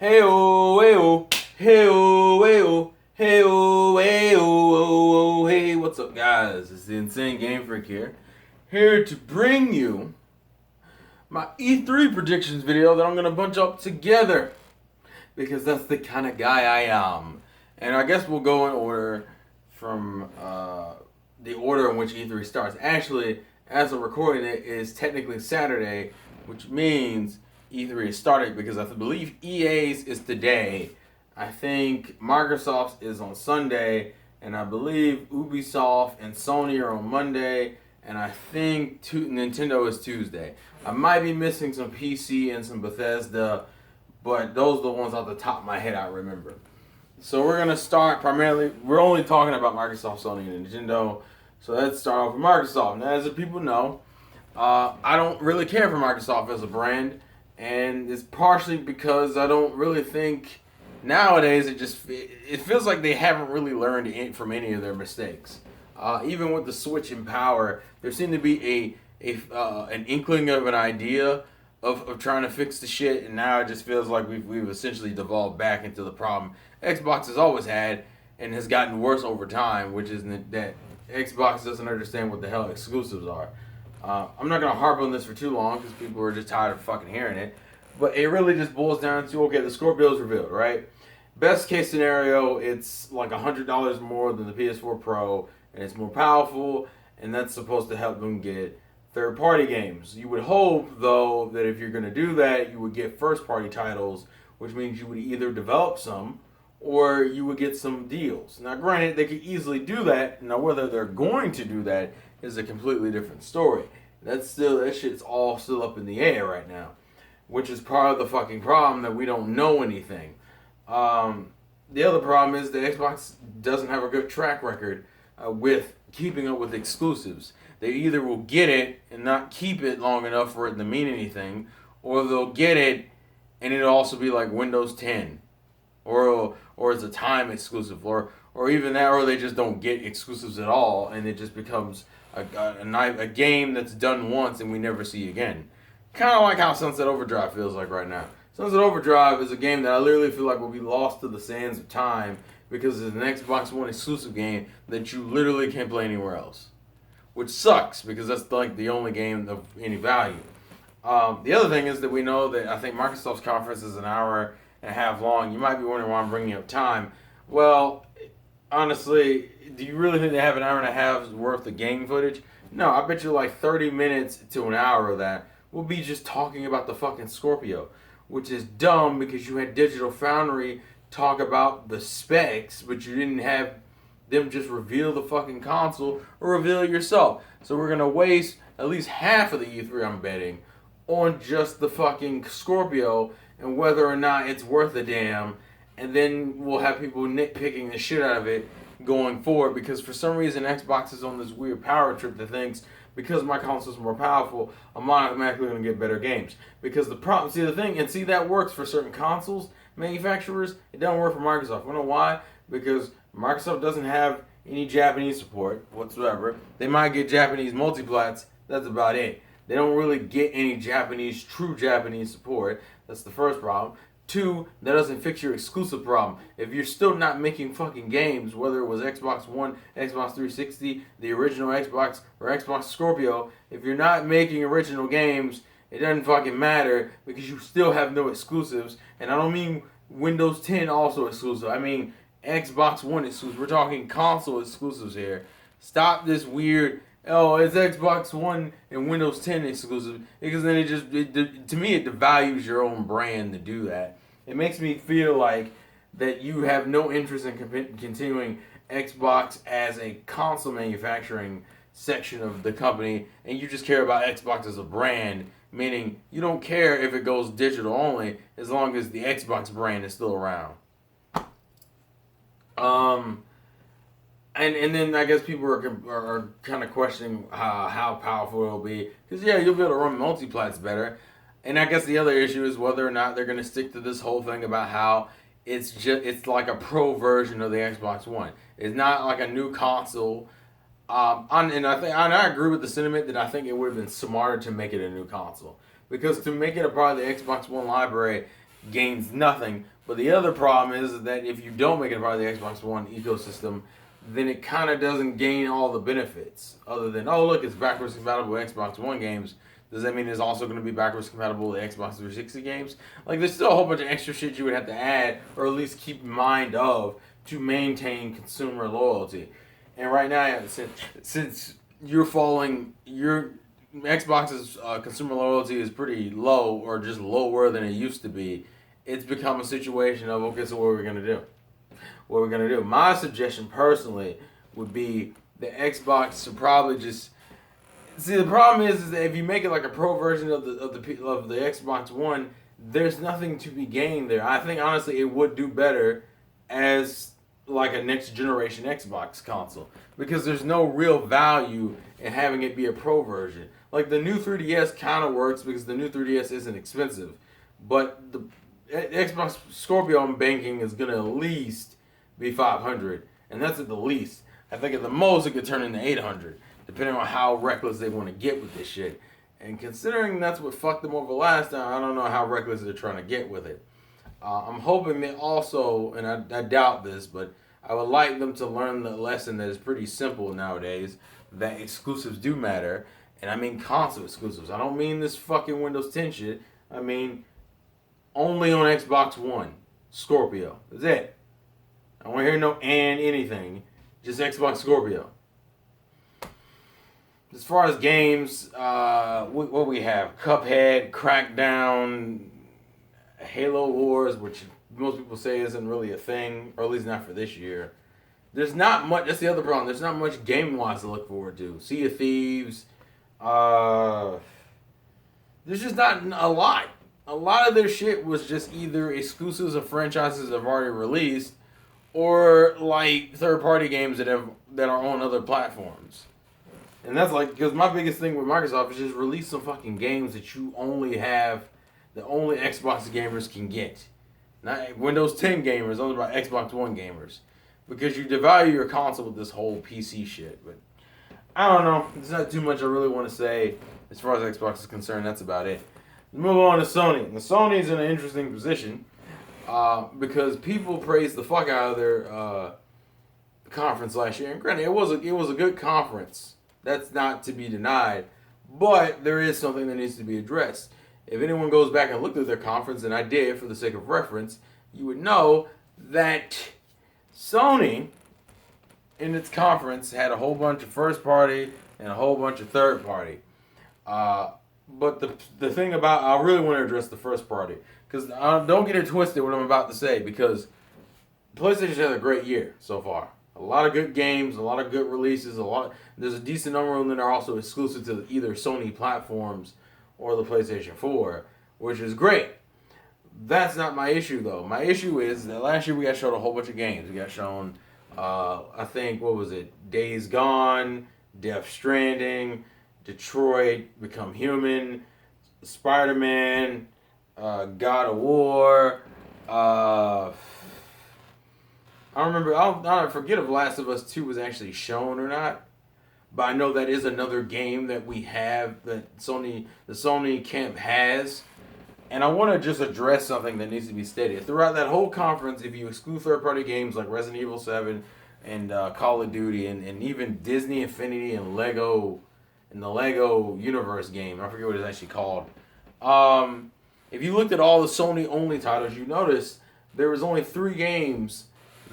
Hey-oh, hey-oh, hey-oh, hey-oh, hey-oh, hey-oh, hey. What's up, guys? It's the Insane Game Freak here to bring you my E3 predictions video that I'm going to bunch up together because that's the kind of guy I am. And I guess we'll go in order from the order in which E3 starts. Actually, as I'm recording it, is technically Saturday, which means E3 is started because I believe EA's is today. I think Microsoft's is on Sunday, and I believe Ubisoft and Sony are on Monday, and I think Nintendo is Tuesday. I might be missing some PC and some Bethesda, but those are the ones off the top of my head I remember. So we're gonna start primarily. We're only talking about Microsoft, Sony, and Nintendo. So let's start off with Microsoft. Now, as the people know, I don't really care for Microsoft as a brand, and it's partially because I don't really think nowadays it feels like they haven't really learned from any of their mistakes. Even with the switch in power, there seemed to be an inkling of an idea of trying to fix the shit, and now it just feels like we've essentially devolved back into the problem Xbox has always had and has gotten worse over time, which is that Xbox doesn't understand what the hell exclusives are. I'm not going to harp on this for too long because people are just tired of fucking hearing it, but it really just boils down to, okay, the Scorpio's revealed, right? Best case scenario, it's like $100 more than the PS4 Pro, and it's more powerful, and that's supposed to help them get third-party games. You would hope, though, that if you're going to do that, you would get first-party titles, which means you would either develop some or you would get some deals. Now, granted, they could easily do that. Now, whether they're going to do that is a completely different story. That shit's all still up in the air right now, which is part of the fucking problem that we don't know anything. The other problem is that Xbox doesn't have a good track record with keeping up with exclusives. They either will get it and not keep it long enough for it to mean anything, or they'll get it and it'll also be like Windows 10, or it's a time exclusive, or even that, or they just don't get exclusives at all, and it just becomes a game that's done once and we never see again. Kind of like how Sunset Overdrive feels like right now. Sunset Overdrive is a game that I literally feel like will be lost to the sands of time because it's an Xbox One exclusive game that you literally can't play anywhere else, which sucks because that's like the only game of any value. The other thing is that we know that I think Microsoft's conference is an hour and a half long. You might be wondering why I'm bringing up time. Well, honestly, do you really think they have an hour and a half's worth of game footage? No, I bet you like 30 minutes to an hour of that will be just talking about the fucking Scorpio, which is dumb because you had Digital Foundry talk about the specs, but you didn't have them just reveal the fucking console or reveal it yourself. So we're gonna waste at least half of the E3, I'm betting, on just the fucking Scorpio and whether or not it's worth a damn, and then we'll have people nitpicking the shit out of it going forward because for some reason Xbox is on this weird power trip that thinks because my console is more powerful, I'm automatically going to get better games. Because the problem, see that works for certain consoles manufacturers, it doesn't work for Microsoft. You know why? Because Microsoft doesn't have any Japanese support whatsoever. They might get Japanese multiplats, that's about it. They don't really get any true Japanese support. That's the first problem. Two, that doesn't fix your exclusive problem. If you're still not making fucking games, whether it was Xbox One, Xbox 360, the original Xbox, or Xbox Scorpio, if you're not making original games, it doesn't fucking matter because you still have no exclusives. And I don't mean Windows 10 also exclusive. I mean Xbox One exclusive. We're talking console exclusives here. Stop this weird, oh, it's Xbox One and Windows 10 exclusive, because then to me, it devalues your own brand to do that. It makes me feel like that you have no interest in continuing Xbox as a console manufacturing section of the company, and you just care about Xbox as a brand, meaning you don't care if it goes digital only as long as the Xbox brand is still around. And then I guess people are kind of questioning how powerful it'll be. Because, yeah, you'll be able to run multiplats better. And I guess the other issue is whether or not they're going to stick to this whole thing about how it's like a pro version of the Xbox One. It's not like a new console. And I agree with the sentiment that I think it would have been smarter to make it a new console. Because to make it a part of the Xbox One library, gains nothing. But the other problem is that if you don't make it part of the Xbox One ecosystem, then it kind of doesn't gain all the benefits. Other than, oh look, it's backwards compatible with Xbox One games. Does that mean it's also going to be backwards compatible with Xbox 360 games? Like, there's still a whole bunch of extra shit you would have to add, or at least keep in mind of, to maintain consumer loyalty. And right now, since you're falling, your Xbox's consumer loyalty is pretty low, or just lower than it used to be. It's become a situation of, okay, so what are we gonna do? What are we gonna do? My suggestion personally would be the Xbox to probably just see. The problem is that if you make it like a pro version of the Xbox One, there's nothing to be gained there. I think honestly it would do better as like a next generation Xbox console, because there's no real value in having it be a pro version. Like the new 3DS kind of works because the new 3DS isn't expensive, but the Xbox Scorpio I'm banking is gonna at least be 500, and that's at the least. I think at the most it could turn into 800, depending on how reckless they want to get with this shit. And considering that's what fucked them over last time, I don't know how reckless they're trying to get with it. I'm hoping they also, and I doubt this, but I would like them to learn the lesson that is pretty simple nowadays, that exclusives do matter. And I mean console exclusives. I don't mean this fucking Windows 10 shit. I mean only on Xbox One. Scorpio. That's it. I don't want to hear no and anything. Just Xbox Scorpio. As far as games, what we have? Cuphead, Crackdown, Halo Wars, which most people say isn't really a thing, or at least not for this year. There's not much. That's the other problem. There's not much game-wise to look forward to. Sea of Thieves. There's just not a lot. A lot of their shit was just either exclusives of franchises that have already released, or like third-party games that are on other platforms. And that's like, because my biggest thing with Microsoft is just release some fucking games that you only have, that only Xbox gamers can get. Not Windows 10 gamers, only about Xbox One gamers. Because you devalue your console with this whole PC shit. But I don't know. There's not too much I really want to say as far as Xbox is concerned. That's about it. Let's move on to Sony. And Sony's in an interesting position because people praised the fuck out of their conference last year. And granted, it was a good conference. That's not to be denied. But there is something that needs to be addressed. If anyone goes back and looked at their conference, and I did for the sake of reference, you would know that Sony, in its conference, had a whole bunch of first party and a whole bunch of third party. But the thing about, I really want to address the first party, because don't get it twisted what I'm about to say, because PlayStation's had a great year so far. A lot of good games, a lot of good releases, there's a decent number of them that are also exclusive to either Sony platforms or the PlayStation 4, which is great. That's not my issue, though. My issue is that last year we got shown a whole bunch of games. We got shown, I think, what was it? Days Gone, Death Stranding, Detroit, Become Human, Spider-Man, God of War. I remember, I forget if Last of Us 2 was actually shown or not. But I know that is another game that we have, that the Sony camp has. And I want to just address something that needs to be stated. Throughout that whole conference, if you exclude third-party games like Resident Evil 7 and Call of Duty and even Disney Infinity and the Lego Universe game, I forget what it's actually called. If you looked at all the Sony-only titles, you notice there was only 3 games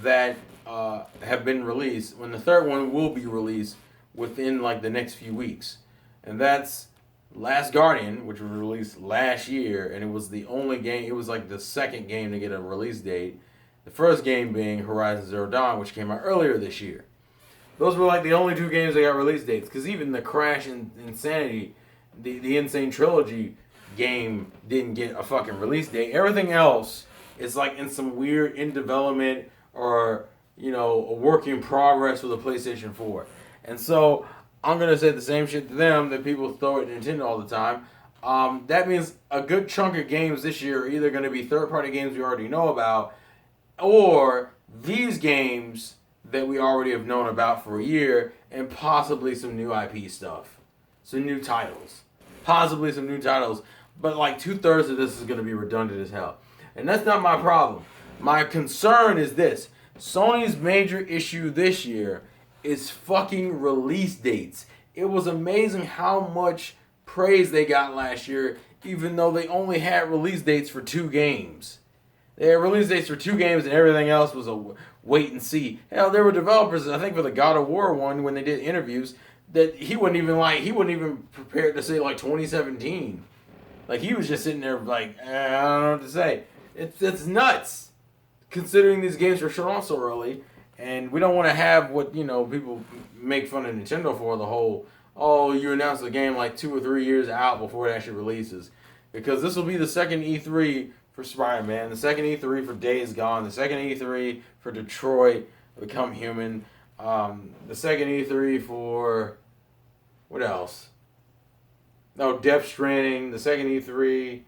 that have been released, when the third one will be released within like the next few weeks. And that's Last Guardian, which was released last year, and it was the only game, it was like the second game to get a release date. The first game being Horizon Zero Dawn, which came out earlier this year. Those were like the only 2 games that got release dates, because even the Crash and Insanity, the Insane Trilogy game didn't get a fucking release date. Everything else is like in some weird in development or, you know, a work in progress with a PlayStation 4. And so I'm going to say the same shit to them that people throw at Nintendo all the time. That means a good chunk of games this year are either going to be third-party games we already know about, or these games that we already have known about for a year, and possibly some new IP stuff. Some new titles. Possibly some new titles. But like 2/3 of this is going to be redundant as hell. And that's not my problem. My concern is this. Sony's major issue this year is fucking release dates. It was amazing how much praise they got last year, even though they only had release dates for 2 games. They had release dates for 2 games and everything else was a wait and see. Hell, there were developers, I think for the God of War one, when they did interviews, that he wasn't even prepared to say like 2017. Like he was just sitting there like, I don't know what to say. It's nuts, considering these games were shut off so early, and we don't want to have what people make fun of Nintendo for, the whole you announce the game like 2 or 3 years out before it actually releases, because this will be the second E3 for Spider-Man, the second E3 for Days Gone, the second E3 for Detroit Become Human, the second E3 for what else? No, Death Stranding, the second E3.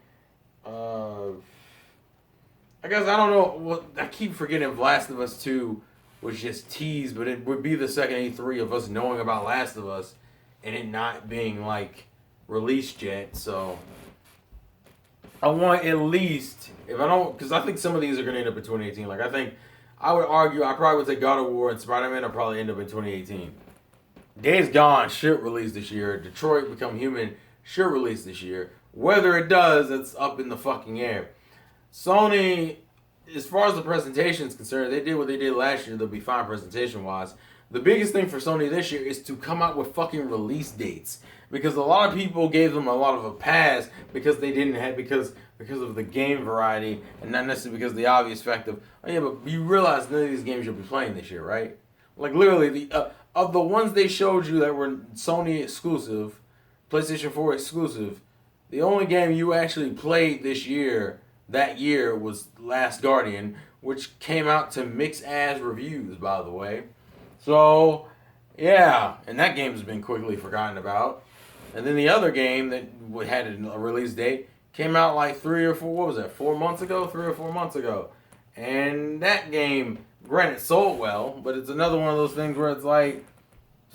I guess I don't know. Well, I keep forgetting if Last of Us 2 was just teased, but it would be the second E3 of us knowing about Last of Us and it not being like released yet. So I want at least, if I don't, because I think some of these are going to end up in 2018. Like I would argue I probably would say God of War and Spider-Man will probably end up in 2018. Days Gone should release this year. Detroit Become Human should release this year. Whether it does, it's up in the fucking air. Sony, as far as the presentation is concerned, they did what they did last year. They'll be fine presentation-wise. The biggest thing for Sony this year is to come out with fucking release dates. Because a lot of people gave them a lot of a pass because they didn't have, because of the game variety, and not necessarily because of the obvious fact of, oh yeah, but you realize none of these games you'll be playing this year, right? Like literally, of the ones they showed you that were Sony exclusive, PlayStation 4 exclusive, the only game you actually played that year was Last Guardian, which came out to mixed-ass reviews, by the way. So, yeah, and that game has been quickly forgotten about. And then the other game that had a release date came out like 3 or 4 months ago. And that game, granted, sold well, but it's another one of those things where it's like,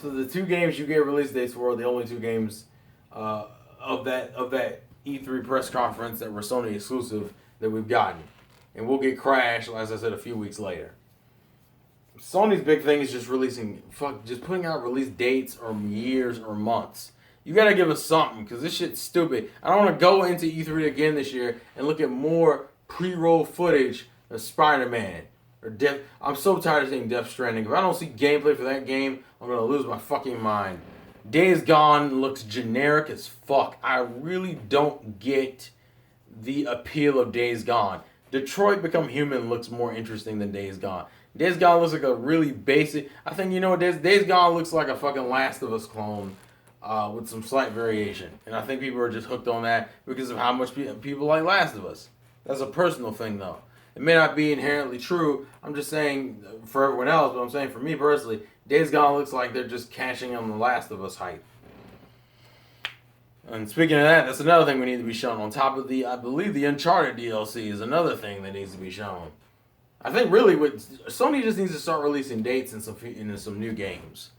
so the 2 games you get release dates for are the only 2 games of that E3 press conference that were Sony exclusive that we've gotten. And we'll get Crash, as I said, a few weeks later. Sony's big thing is just putting out release dates or years or months. You gotta give us something, because this shit's stupid. I don't want to go into E3 again this year and look at more pre-roll footage of Spider-Man or I'm so tired of seeing Death Stranding. If I don't see gameplay for that game, I'm gonna lose my fucking mind. Days Gone looks generic as fuck. I really don't get the appeal of Days Gone. Detroit Become Human looks more interesting than Days Gone. Days Gone looks like a really basic. I think Days Gone looks like a fucking Last of Us clone with some slight variation, and I think people are just hooked on that because of how much people like Last of Us. That's a personal thing, though. It may not be inherently true. I'm just saying for everyone else, but I'm saying for me personally, Days Gone looks like they're just cashing on the Last of Us hype. And speaking of that, that's another thing we need to be shown. On top of I believe the Uncharted DLC is another thing that needs to be shown. I think really Sony just needs to start releasing dates in some new games.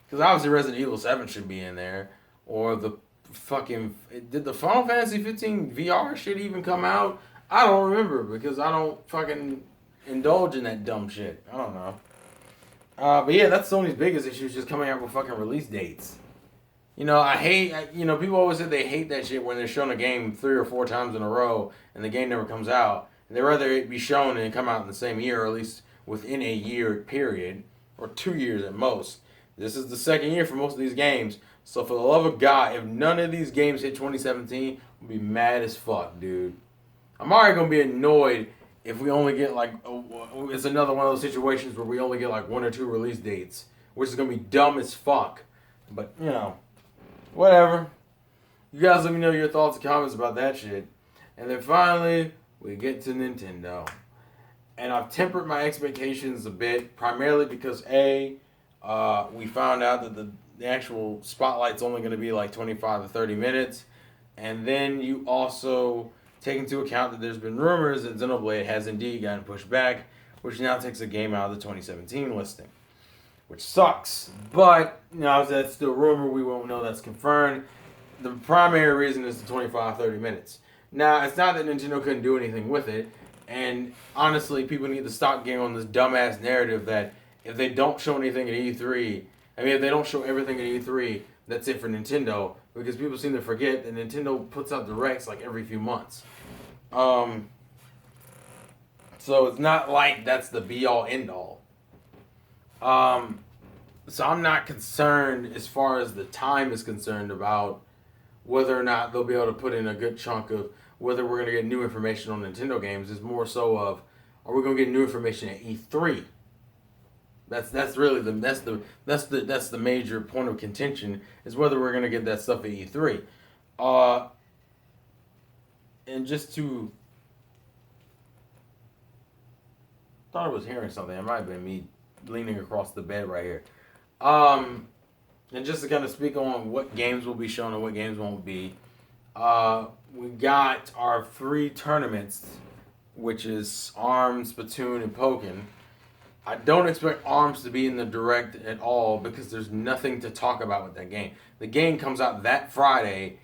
Because obviously Resident Evil 7 should be in there. Or did the Final Fantasy 15 VR shit even come out? I don't remember because I don't fucking indulge in that dumb shit. I don't know. But yeah, that's Sony's biggest issue, is just coming out with fucking release dates. People always say they hate that shit when they're showing a game 3 or 4 times in a row and the game never comes out. And they'd rather it be shown and come out in the same year, or at least within a year period, or 2 years at most. This is the second year for most of these games. So for the love of God, if none of these games hit 2017, I'll be mad as fuck, dude. I'm already going to be annoyed if we only get it's another one of those situations where we only get 1 or 2 release dates, which is going to be dumb as fuck. But, whatever. You guys let me know your thoughts and comments about that shit. And then finally, we get to Nintendo. And I've tempered my expectations a bit, primarily because we found out that the actual spotlight's only going to be 25 to 30 minutes. And then you also take into account that there's been rumors that Xenoblade has indeed gotten pushed back, which now takes a game out of the 2017 listing, which sucks. But, that's still rumor. We won't know that's confirmed. The primary reason is the 25, 30 minutes. Now, it's not that Nintendo couldn't do anything with it, and honestly, people need to stop getting on this dumbass narrative that if they don't show anything at E3, if they don't show everything at E3, that's it for Nintendo, because people seem to forget that Nintendo puts out directs like every few months. So it's not like that's the be-all, end-all. So I'm not concerned as far as the time is concerned about whether or not they'll be able to put in a good chunk of whether we're going to get new information on Nintendo games. Is more so of, are we going to get new information at E3? That's really the major point of contention, is whether we're going to get that stuff at E3. And just to, thought I was hearing something. It might have been me leaning across the bed right here. And just to kind of speak on what games will be shown and what games won't be, we got our 3 tournaments, which is ARMS, Splatoon, and Pokken. I don't expect ARMS to be in the direct at all because there's nothing to talk about with that game. The game comes out that Friday,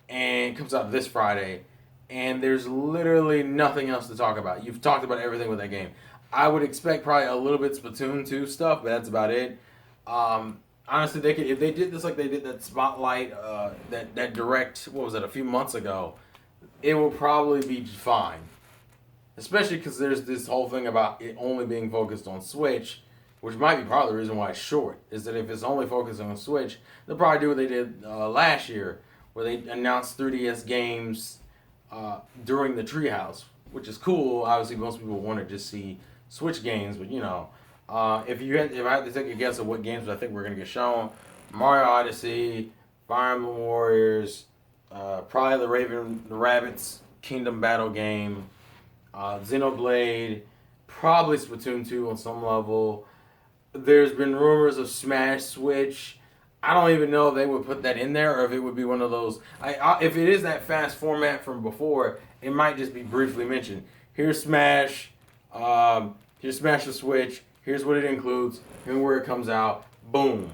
and comes out this Friday, and there's literally nothing else to talk about. You've talked about everything with that game. I would expect probably a little bit Splatoon 2 stuff, but that's about it. Honestly, they could, if they did this like they did that Spotlight, that direct, what was it, a few months ago, it will probably be fine. Especially because there's this whole thing about it only being focused on Switch, which might be part of the reason why it's short, is that if it's only focused on Switch, they'll probably do what they did last year, where they announced 3DS games during the Treehouse, which is cool. Obviously, most people want to just see Switch games, but you know, if I had to take a guess of what games I think we're going to get shown, Mario Odyssey, Fire Emblem Warriors, probably the Rabbids Kingdom Battle game, Xenoblade, probably Splatoon 2 on some level. There's been rumors of Smash Switch. I don't even know if they would put that in there or if it would be one of those. If it is that fast format from before, it might just be briefly mentioned. Here's Smash. Here's Smash the Switch. Here's what it includes. Here's where it comes out. Boom.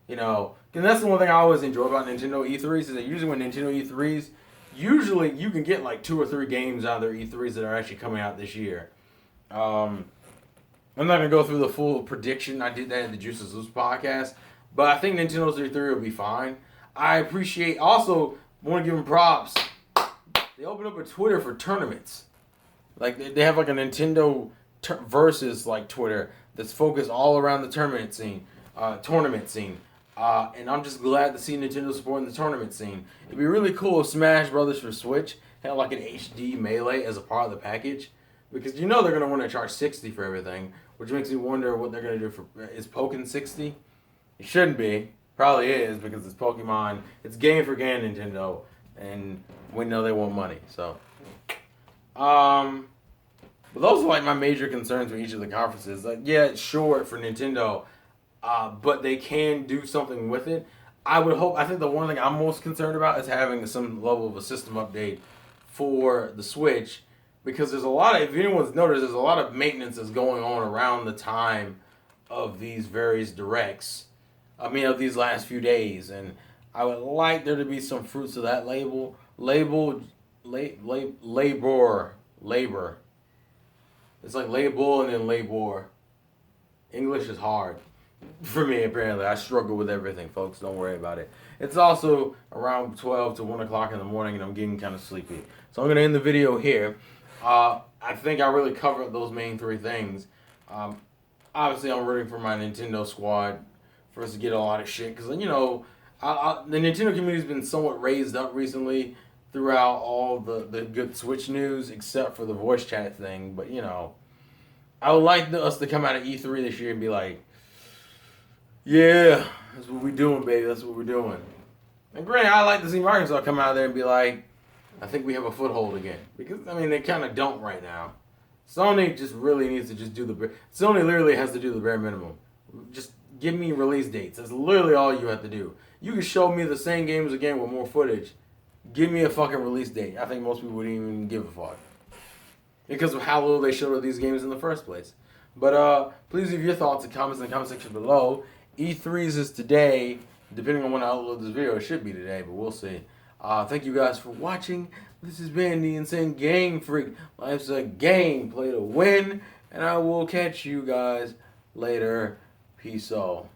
You know, and that's the one thing I always enjoy about Nintendo E3s is that usually when Nintendo E3s, usually you can get like 2 or 3 games out of their E3s that are actually coming out this year. I'm not going to go through the full prediction. I did that in the Juices Loose podcast. But I think Nintendo's E3 will be fine. I also want to give them props. They opened up a Twitter for tournaments. Like, they have like a Nintendo versus like Twitter that's focused all around the tournament scene. And I'm just glad to see Nintendo supporting the tournament scene. It'd be really cool if Smash Brothers for Switch had like an HD Melee as a part of the package. Because you know they're going to want to charge $60 for everything. Which makes me wonder what they're going to do for... Is Pokken $60? It shouldn't be. Probably is because it's Pokemon. It's game for game Nintendo. And we know they want money. So... But those are like my major concerns with each of the conferences. Like, yeah, it's short for Nintendo. But they can do something with it. I think the one thing I'm most concerned about is having some level of a system update for the Switch, because there's a lot of, if anyone's noticed, there's a lot of maintenance that's going on around the time of these various directs. Of these last few days, and I would like there to be some fruits of that labor. It's like label and then labor. English is hard. For me, apparently. I struggle with everything, folks. Don't worry about it. It's also around 12 to 1 o'clock in the morning, and I'm getting kind of sleepy. So I'm going to end the video here. I think I really covered those main 3 things. Obviously, I'm rooting for my Nintendo squad for us to get a lot of shit. Because, you know, the Nintendo community's been somewhat raised up recently throughout all the good Switch news, except for the voice chat thing. But, you know, I would like us to come out of E3 this year and be like, yeah, that's what we're doing, baby. That's what we're doing. And granted, I like to see Microsoft come out there and be like, I think we have a foothold again. Because, they kind of don't right now. Sony just really needs to just do Sony literally has to do the bare minimum. Just give me release dates. That's literally all you have to do. You can show me the same games again with more footage. Give me a fucking release date. I think most people wouldn't even give a fuck. Because of how little they showed of these games in the first place. But please leave your thoughts and comments in the comment section below. E3's is today. Depending on when I upload this video, it should be today, but we'll see. Thank you guys for watching. This has been the Insane Game Freak. Life's a game, play to win, and I will catch you guys later. Peace out.